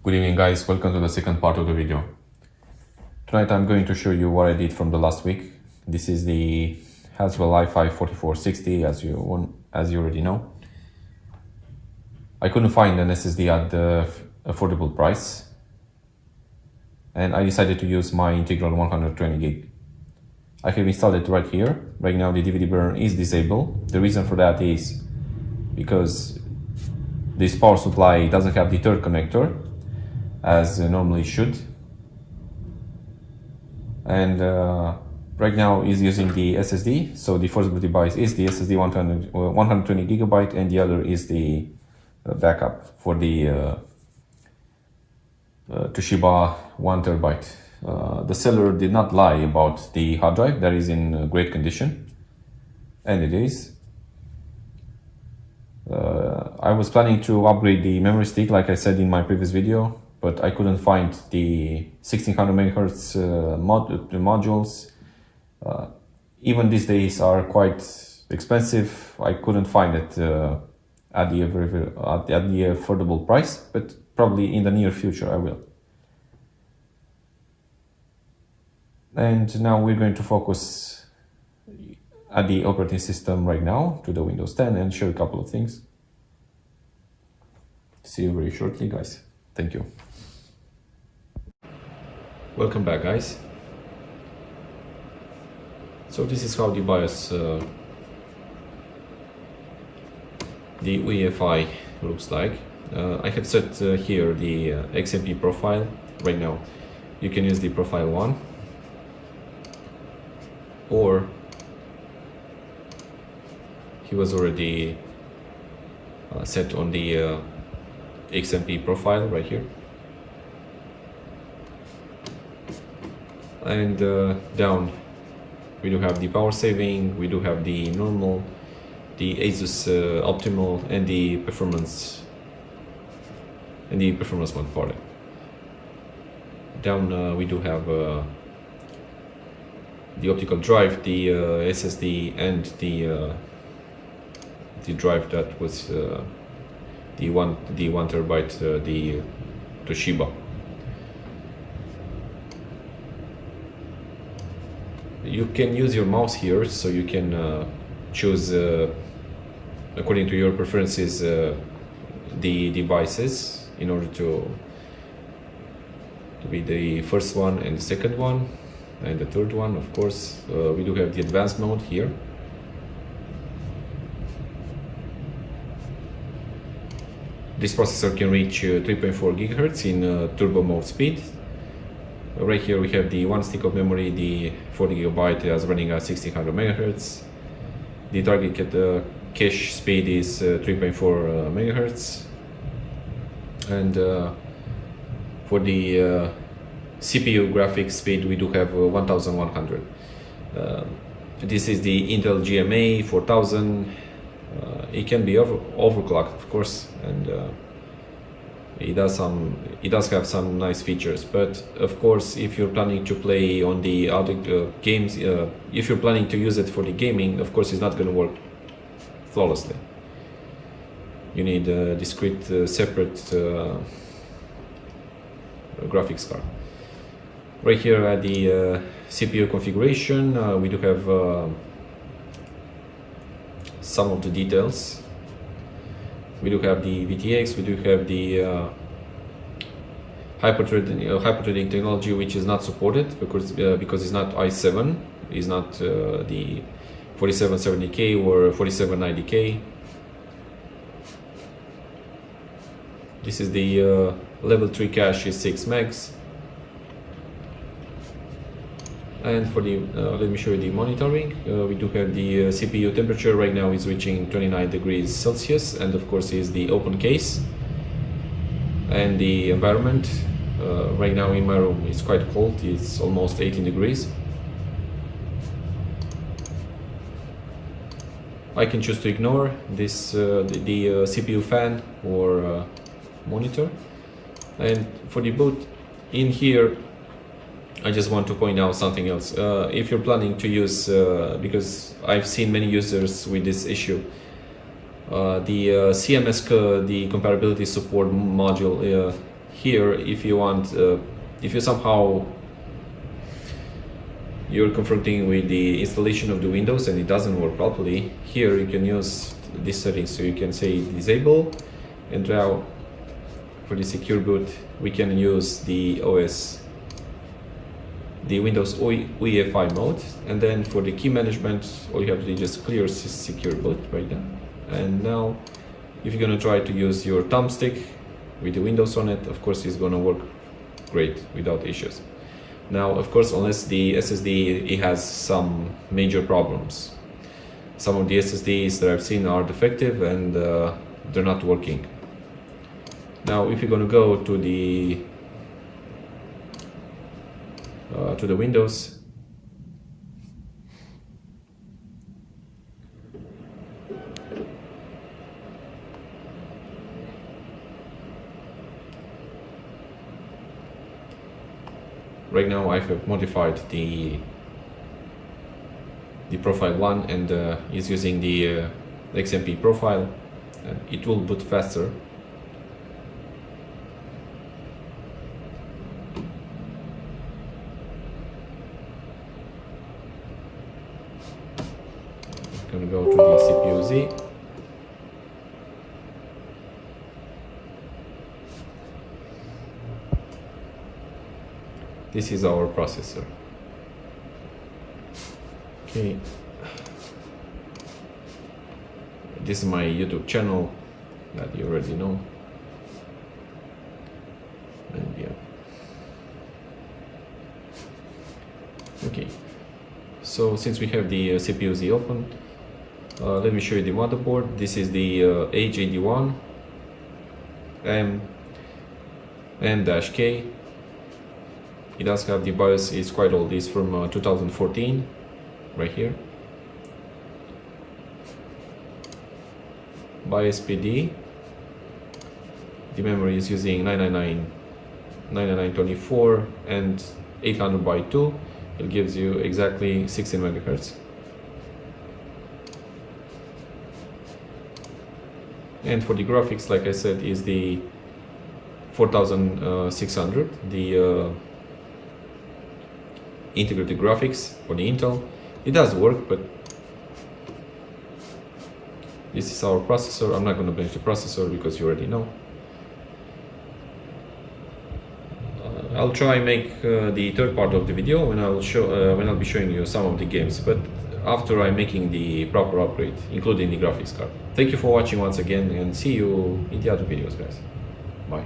Good evening guys, welcome to the second part of the video. Tonight I'm going to show you what I did from the last week. This is the Haswell i5 4460 as you already know. I couldn't find an SSD at the affordable price and I decided to use my Integral 120 gig. I have installed it right here. Right now the DVD burn is disabled. The reason for that is because this power supply doesn't have the third connector as normally should, and right now is using the SSD. So the first boot device is the SSD 120 gigabyte, and the other is the backup for the Toshiba 1 terabyte. The seller did not lie about the hard drive. That is in great condition, and it is. I was planning to upgrade the memory stick like I said in my previous video, but I couldn't find the 1600 MHz modules. Even these days are quite expensive. I couldn't find it at the affordable price, but probably in the near future I will. And now we're going to focus at the operating system right now to the Windows 10 and show a couple of things. See you very shortly, guys. Thank you. Welcome back, guys. So this is how the BIOS, the UEFI looks like. I have set here the XMP profile right now. You can use the profile 1 or he was already set on the XMP profile right here. And down we do have the power saving, we do have the normal, the Asus optimal, and the performance mode for it. Down we do have the optical drive, the SSD, and the drive that was the one terabyte, the Toshiba. You can use your mouse here, so you can choose according to your preferences the devices in order to be the first one and the second one and the third one. Of course, we do have the advanced mode here. This processor can reach 3.4 GHz in turbo mode speed. Right here we have the one stick of memory, the 40 GB is running at 1600 MHz. The target cache speed is 3.4 MHz. And for the CPU graphics speed we do have 1100. This is the Intel GMA 4000. It can be overclocked, of course, and it does have some nice features. But of course, if you're planning to play on the other games, if you're planning to use it for the gaming, of course it's not going to work flawlessly. You need a discrete separate graphics card. Right here at the CPU configuration, we do have some of the details. We do have the VTX, we do have the hyper-threading technology, which is not supported because it's not i7, it's not the 4770K or 4790K. This is the level 3 cache is 6 megs. And for the, let me show you the monitoring. We do have the CPU temperature right now is reaching 29 degrees Celsius, and of course is the open case. And the environment, right now in my room is quite cold, it's almost 18 degrees. I can choose to ignore this, the CPU fan or monitor. And for the boot, in here I just want to point out something else. If you're planning to use, because I've seen many users with this issue, the CMS, the compatibility support module here, if you want, if you somehow you're confronting with the installation of the Windows and it doesn't work properly, here you can use this setting. So you can say disable, and now for the secure boot we can use the Windows UEFI mode, and then for the key management all you have to do is just clear secure boot right now. And now if you're gonna try to use your thumbstick with the Windows on it, of course it's gonna work great without issues. Now, of course, unless the SSD it has some major problems. Some of the SSDs that I've seen are defective and they're not working. Now, if you're going to go to the Windows, right now I have modified the profile 1 and is using the XMP profile, and it will boot faster. I'm gonna go to the CPU-Z. This is our processor. Okay. This is my YouTube channel that you already know. And yeah. Okay. So since we have the CPU-Z open, let me show you the motherboard. This is the H81 M-K. It does have the BIOS, it's quite old, it's from 2014, right here. BIOS PD. The memory is using 999/24 and 800 by 2. It gives you exactly 16 megahertz. And for the graphics, like I said, is the 4600, the integrated graphics for the Intel. It does work, but this is our processor. I'm not going to bench the processor because you already know. I'll try make the third part of the video when I'll be showing you some of the games, but after I'm making the proper upgrade, including the graphics card. Thank you for watching once again, and see you in the other videos, guys. Bye.